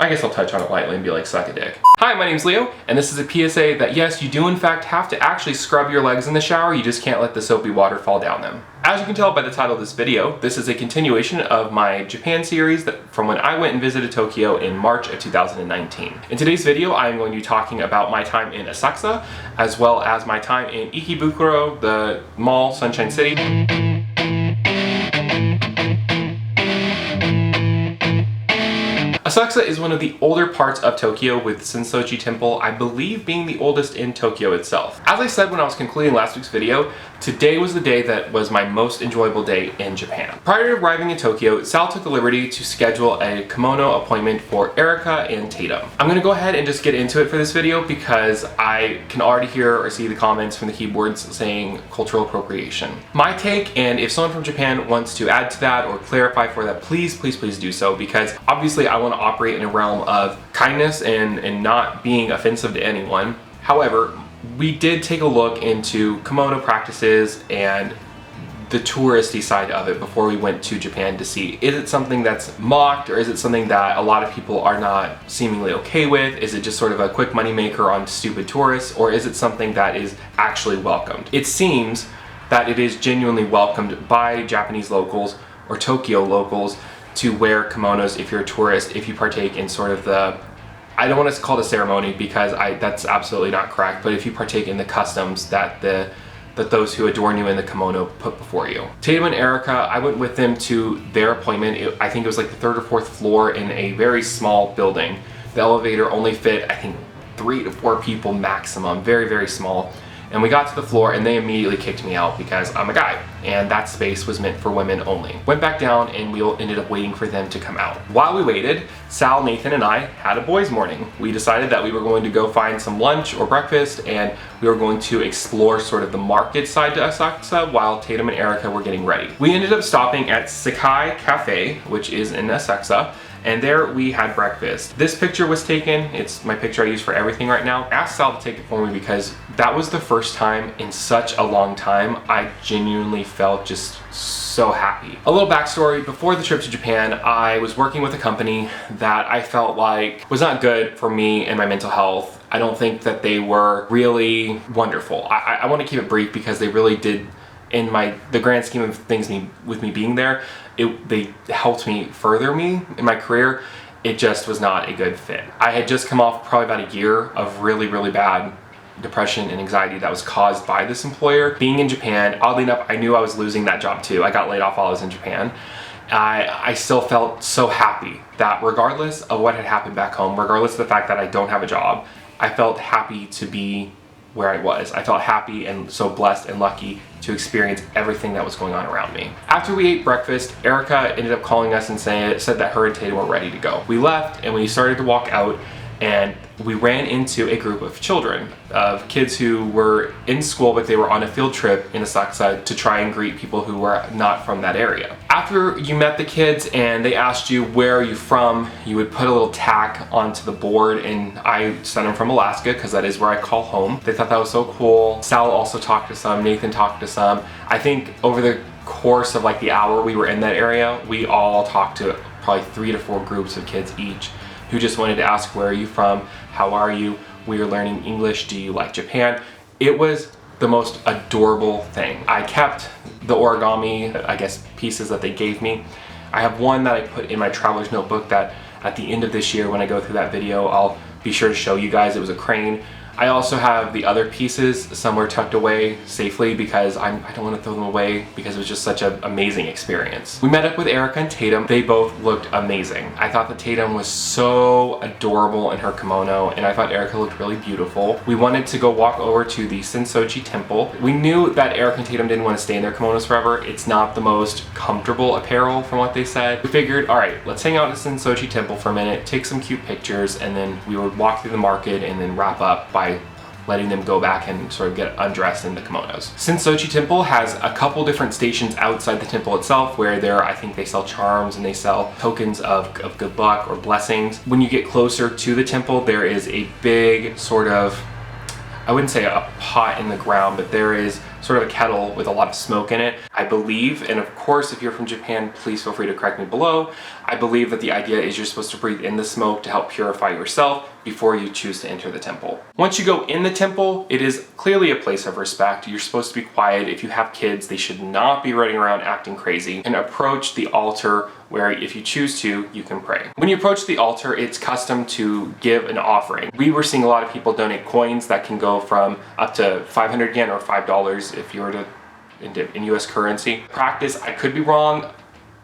I guess I'll touch on it lightly and be like, suck a dick. Hi, my name's Leo, and this is a PSA that yes, you do in fact have to actually scrub your legs in the shower, you just can't let the soapy water fall down them. As you can tell by the title of this video, this is a continuation of my Japan series from when I went and visited Tokyo in March of 2019. In today's video, I'm going to be talking about my time in Asakusa, as well as my time in Ikebukuro, the mall, Sunshine City. Asakusa is one of the older parts of Tokyo, with Sensoji Temple, I believe, being the oldest in Tokyo itself. As I said when I was concluding last week's video, today was the day that was my most enjoyable day in Japan. Prior to arriving in Tokyo, Sal took the liberty to schedule a kimono appointment for Erica and Tatum. I'm gonna go ahead and just get into it for this video because I can already hear or see the comments from the keyboards saying cultural appropriation. My take, and if someone from Japan wants to add to that or clarify for that, please do so, because obviously I want to operate in a realm of kindness and not being offensive to anyone. However, we did take a look into kimono practices and the touristy side of it before we went to Japan to see, is it something that's mocked, or is it something that a lot of people are not seemingly okay with? Is it just sort of a quick moneymaker on stupid tourists, or is it something that is actually welcomed? It seems that it is genuinely welcomed by Japanese locals or Tokyo locals to wear kimonos if you're a tourist, if you partake in sort of the, I don't want to call it a ceremony because that's absolutely not correct, but if you partake in the customs that those who adorn you in the kimono put before you. Tatum and Erica, I went with them to their appointment. I think it was like the third or fourth floor in a very small building. The elevator only fit, I think, 3 to 4 people maximum, very small. And we got to the floor and they immediately kicked me out because I'm a guy and that space was meant for women only. Went back down and we ended up waiting for them to come out. While we waited, Sal, Nathan, and I had a boys' morning. We decided that we were going to go find some lunch or breakfast, and we were going to explore sort of the market side to Asakusa while Tatum and Erica were getting ready. We ended up stopping at Sakai Cafe, which is in Asakusa, and there we had breakfast. This picture was taken, it's my picture I use for everything right now. I asked Sal to take it for me because that was the first time in such a long time I genuinely felt just so happy. A little backstory, before the trip to Japan, I was working with a company that I felt like was not good for me and my mental health. I don't think that they were really wonderful. I want to keep it brief because they really did, in the grand scheme of things, with me being there, they helped me further me in my career. It just was not a good fit. I had just come off probably about a year of really bad depression and anxiety that was caused by this employer. Being in Japan, oddly enough, I knew I was losing that job too. I got laid off while I was in Japan. I still felt so happy that regardless of what had happened back home, regardless of the fact that I don't have a job, I felt happy to be where I was. I felt happy and so blessed and lucky to experience everything that was going on around me. After we ate breakfast, Erica ended up calling us and said that her and Tatum were ready to go. We left and we started to walk out, and we ran into a group of children, of kids who were in school, but they were on a field trip in Asakusa to try and greet people who were not from that area. After you met the kids and they asked you, where are you from, you would put a little tack onto the board, and I sent them from Alaska because that is where I call home. They thought that was so cool. Sal also talked to some, Nathan talked to some. I think over the course of like the hour we were in that area, we all talked to probably 3 to 4 groups of kids each, who just wanted to ask, where are you from? How are you? We are learning English. Do you like Japan? It was the most adorable thing. I kept the origami, I guess, pieces that they gave me. I have one that I put in my traveler's notebook that at the end of this year, when I go through that video, I'll be sure to show you guys. It was a crane. I also have the other pieces somewhere tucked away safely because I don't want to throw them away because it was just such an amazing experience. We met up with Erica and Tatum. They both looked amazing. I thought that Tatum was so adorable in her kimono, and I thought Erica looked really beautiful. We wanted to go walk over to the Sensoji Temple. We knew that Erica and Tatum didn't want to stay in their kimonos forever. It's not the most comfortable apparel from what they said. We figured, all right, let's hang out at the Sensoji Temple for a minute, take some cute pictures, and then we would walk through the market and then wrap up by letting them go back and sort of get undressed in the kimonos. Sensoji Temple has a couple different stations outside the temple itself where I think they sell charms and they sell tokens of good luck or blessings. When you get closer to the temple, there is a big sort of, I wouldn't say a pot in the ground, but there is sort of a kettle with a lot of smoke in it. I believe, and of course if you're from Japan, please feel free to correct me below, I believe that the idea is you're supposed to breathe in the smoke to help purify yourself before you choose to enter the temple. Once you go in the temple, it is clearly a place of respect. You're supposed to be quiet. If you have kids, they should not be running around acting crazy, and approach the altar where if you choose to, you can pray. When you approach the altar, it's custom to give an offering. We were seeing a lot of people donate coins that can go from up to 500 yen or $5 if you were to in US currency. Practice, I could be wrong,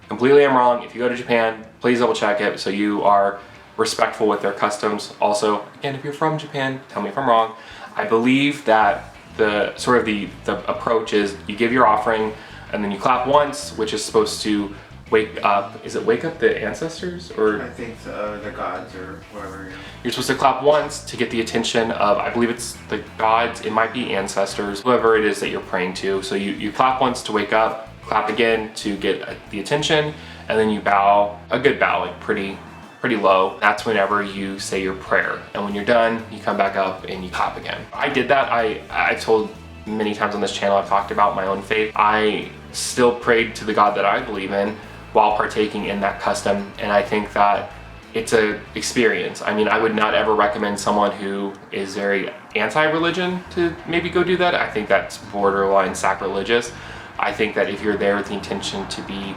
completely I'm wrong. If you go to Japan, please double check it so you are respectful with their customs. Also, again, if you're from Japan, tell me if I'm wrong. I believe that the sort of the approach is you give your offering and then you clap once, which is supposed to wake up, is it wake up the ancestors? Or I think the gods or whatever. You're supposed to clap once to get the attention of, I believe it's the gods, it might be ancestors, whoever it is that you're praying to. So you clap once to wake up, clap again to get the attention, and then you bow, a good bow, like pretty low. That's whenever you say your prayer. And when you're done, you come back up and you clap again. I did that. I told many times on this channel, I've talked about my own faith. I still prayed to the God that I believe in while partaking in that custom. And I think that it's a experience. I mean, I would not ever recommend someone who is very anti-religion to maybe go do that. I think that's borderline sacrilegious. I think that if you're there with the intention to be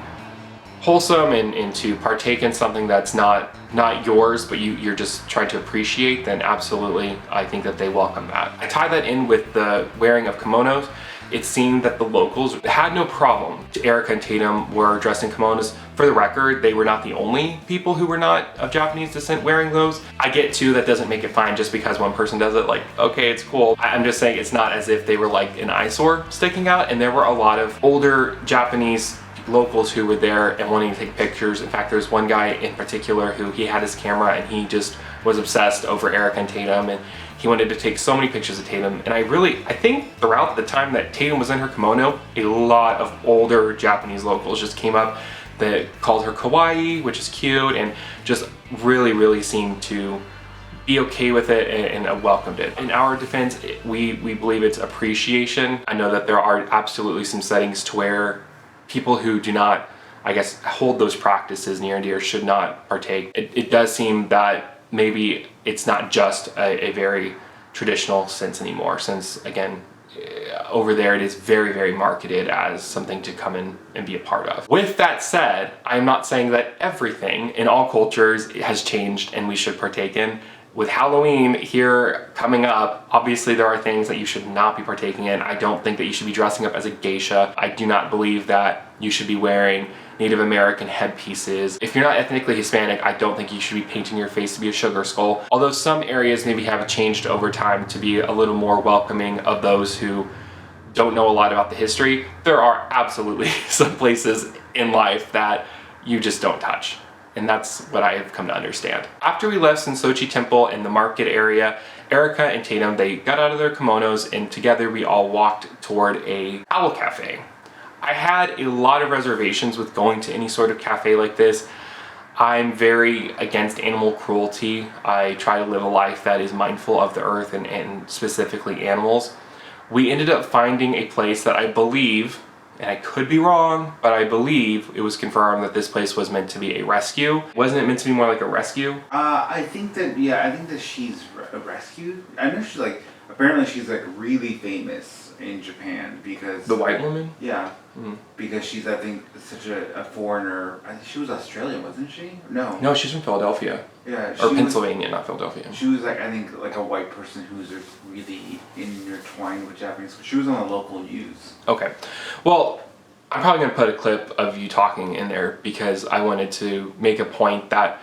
wholesome and to partake in something that's not yours, but you're just trying to appreciate, then absolutely, I think that they welcome that. I tie that in with the wearing of kimonos. It seemed that the locals had no problem. Erica and Tatum were dressed in kimonos. For the record, they were not the only people who were not of Japanese descent wearing those. I get too, that doesn't make it fine just because one person does it, like, okay, it's cool. I'm just saying it's not as if they were like an eyesore sticking out, and there were a lot of older Japanese locals who were there and wanting to take pictures. In fact, there's one guy in particular who he had his camera and he just was obsessed over Erica and Tatum, and he wanted to take so many pictures of Tatum. And I think throughout the time that Tatum was in her kimono, a lot of older Japanese locals just came up that called her kawaii, which is cute, and just really seemed to be okay with it and welcomed it. In our defense, we believe it's appreciation. I know that there are absolutely some settings to where people who do not, I guess, hold those practices near and dear should not partake. It does seem that maybe it's not just a very traditional sense anymore, since again, over there it is very marketed as something to come in and be a part of. With that said, I'm not saying that everything in all cultures has changed and we should partake in. With Halloween here coming up, obviously there are things that you should not be partaking in. I don't think that you should be dressing up as a geisha. I do not believe that you should be wearing Native American headpieces. If you're not ethnically Hispanic, I don't think you should be painting your face to be a sugar skull. Although some areas maybe have changed over time to be a little more welcoming of those who don't know a lot about the history, there are absolutely some places in life that you just don't touch. And that's what I have come to understand. After we left Sensochi Temple in the market area, Erica and Tatum, they got out of their kimonos and together we all walked toward a owl cafe. I had a lot of reservations with going to any sort of cafe like this. I'm very against animal cruelty. I try to live a life that is mindful of the earth and specifically animals. We ended up finding a place that I believe, and I could be wrong, but I believe it was confirmed that this place was meant to be a rescue. Wasn't it meant to be more like a rescue? I think that she's rescued. I know she's like, apparently she's like really famous in Japan because... The white woman? Yeah. Mm-hmm. Because she's, I think, such a foreigner. I think she was Australian, wasn't she? No. No, she's from Philadelphia. Yeah. Or Pennsylvania, not Philadelphia. She was like, I think, like a white person who's really intertwined with Japanese. She was on the local news. Okay. Well, I'm probably going to put a clip of you talking in there because I wanted to make a point that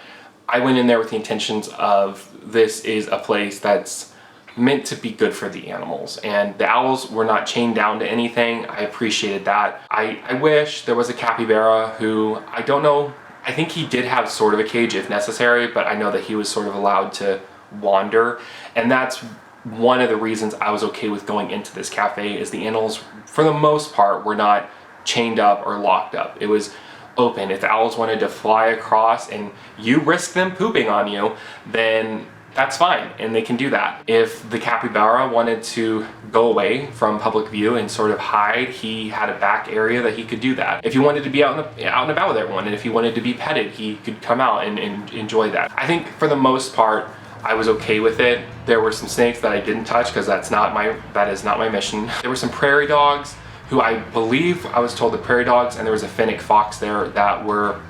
I went in there with the intentions of this is a place that's meant to be good for the animals, and the owls were not chained down to anything. I appreciated that. I wish there was a capybara who, I don't know, I think he did have sort of a cage if necessary, but I know that he was sort of allowed to wander, and that's one of the reasons I was okay with going into this cafe is the animals, for the most part, were not chained up or locked up. It was open. If the owls wanted to fly across and you risk them pooping on you, then that's fine, and they can do that. If the capybara wanted to go away from public view and sort of hide, he had a back area that he could do that. If he wanted to be out and about with everyone, and if he wanted to be petted, he could come out and enjoy that. I think for the most part, I was okay with it. There were some snakes that I didn't touch because that is not my mission. There were some prairie dogs who I believe, I was told the prairie dogs, and there was a fennec fox there that were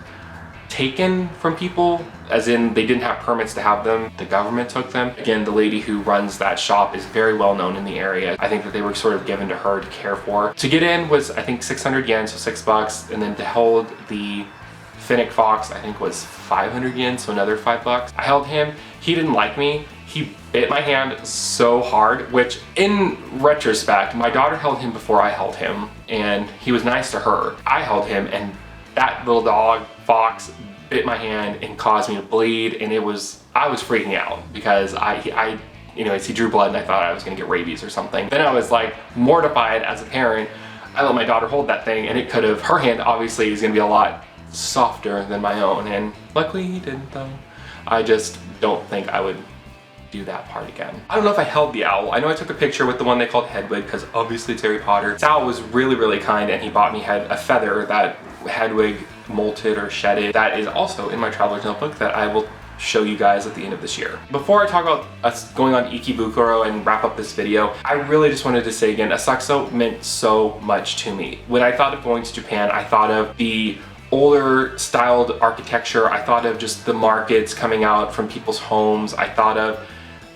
taken from people, as in they didn't have permits to have them. The government took them. Again, the lady who runs that shop is very well known in the area. I think that they were sort of given to her to care for. To get in was, I think, 600 yen, so $6, and then to hold the fennec fox, I think, was 500 yen, so another $5. I held him. He didn't like me. He bit my hand so hard, which in retrospect, my daughter held him before I held him, and he was nice to her. I held him, and that little dog, fox, bit my hand and caused me to bleed, and I was freaking out because anyways, he drew blood and I thought I was gonna get rabies or something. Then I was like mortified as a parent. I let my daughter hold that thing, and it could have, her hand obviously is gonna be a lot softer than my own, and luckily he didn't though. I just don't think I would do that part again. I don't know if I held the owl. I know I took a picture with the one they called Hedwig because obviously it's Harry Potter. Sal was really, really kind, and he bought me a feather that Hedwig molted or shedded. That is also in my traveler's notebook that I will show you guys at the end of this year. Before I talk about us going on Ikebukuro and wrap up this video, I really just wanted to say again, Asakusa meant so much to me. When I thought of going to Japan, I thought of the older styled architecture. I thought of just the markets coming out from people's homes. I thought of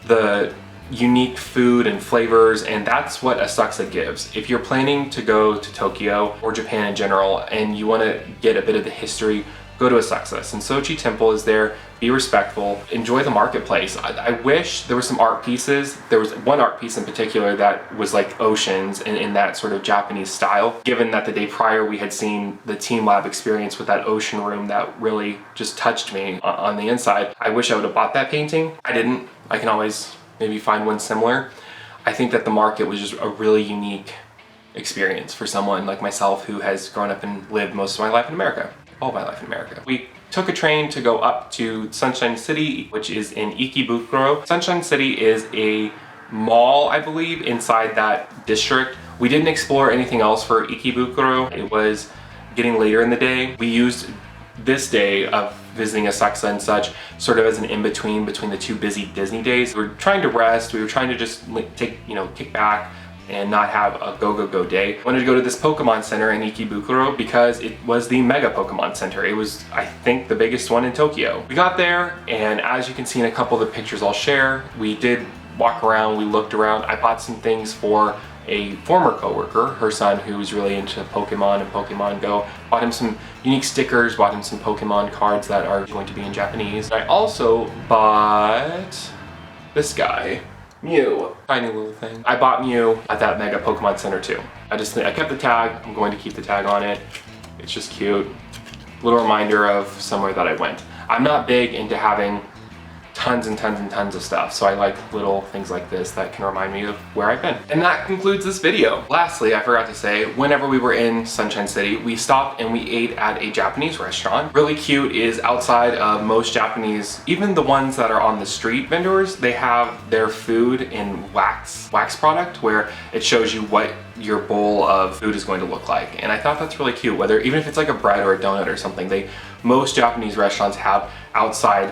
the unique food and flavors, and that's what Asakusa gives. If you're planning to go to Tokyo or Japan in general and you want to get a bit of the history, go to Asakusa. Sensoji Temple is there. Be respectful. Enjoy the marketplace. I wish there were some art pieces. There was one art piece in particular that was like oceans and in that sort of Japanese style. Given that the day prior we had seen the Team Lab experience with that ocean room that really just touched me on the inside. I wish I would have bought that painting. I didn't. I can always maybe find one similar. I think that the market was just a really unique experience for someone like myself who has grown up and lived most of my life in America. All my life in America. We took a train to go up to Sunshine City, which is in Ikebukuro. Sunshine City is a mall, I believe, inside that district. We didn't explore anything else for Ikebukuro. It was getting later in the day. We used this day of visiting Asakusa and such sort of as an in-between between the two busy Disney days. We were trying to rest. We were trying to just kick back and not have a go day. I wanted to go to this Pokemon Center in Ikebukuro because it was the mega Pokemon Center. It was, I think, the biggest one in Tokyo. We got there, and as you can see in a couple of the pictures I'll share, we did walk around, we looked around. I bought some things for a former coworker, her son, who was really into Pokemon and Pokemon Go. Bought him some unique stickers, bought him some Pokemon cards that are going to be in Japanese. I also bought this guy. Mew. Tiny little thing. I bought Mew at that mega Pokemon Center too. I kept the tag. I'm going to keep the tag on it. It's just cute. Little reminder of somewhere that I went. I'm not big into having tons and tons and tons of stuff, so I like little things like this that can remind me of where I've been. And that concludes this video. Lastly, I forgot to say, whenever we were in Sunshine City, we stopped and we ate at a Japanese restaurant. Really cute is outside of most Japanese, even the ones that are on the street vendors, they have their food in wax product where it shows you what your bowl of food is going to look like. And I thought that's really cute, even if it's like a bread or a donut or something, most Japanese restaurants have outside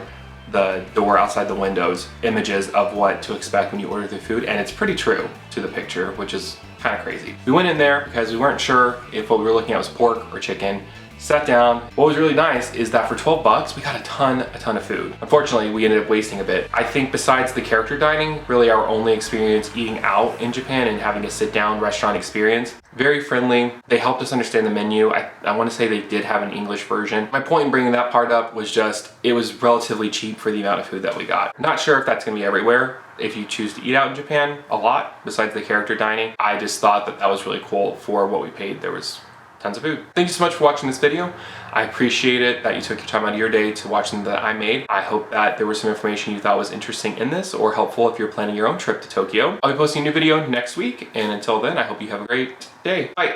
the door, outside the windows, images of what to expect when you order the food, and it's pretty true to the picture, which is kind of crazy. We went in there because we weren't sure if what we were looking at was pork or chicken. Sat down. What was really nice is that for 12 bucks, we got a ton of food. Unfortunately, we ended up wasting a bit. I think besides the character dining, really our only experience eating out in Japan and having a sit-down restaurant experience. Very friendly. They helped us understand the menu. I want to say they did have an English version. My point in bringing that part up was just, it was relatively cheap for the amount of food that we got. Not sure if that's going to be everywhere. If you choose to eat out in Japan a lot, besides the character dining, I just thought that was really cool for what we paid. There was tons of food. Thank you so much for watching this video. I appreciate it that you took your time out of your day to watch something that I made. I hope that there was some information you thought was interesting in this or helpful if you're planning your own trip to Tokyo. I'll be posting a new video next week, and until then, I hope you have a great day. Bye.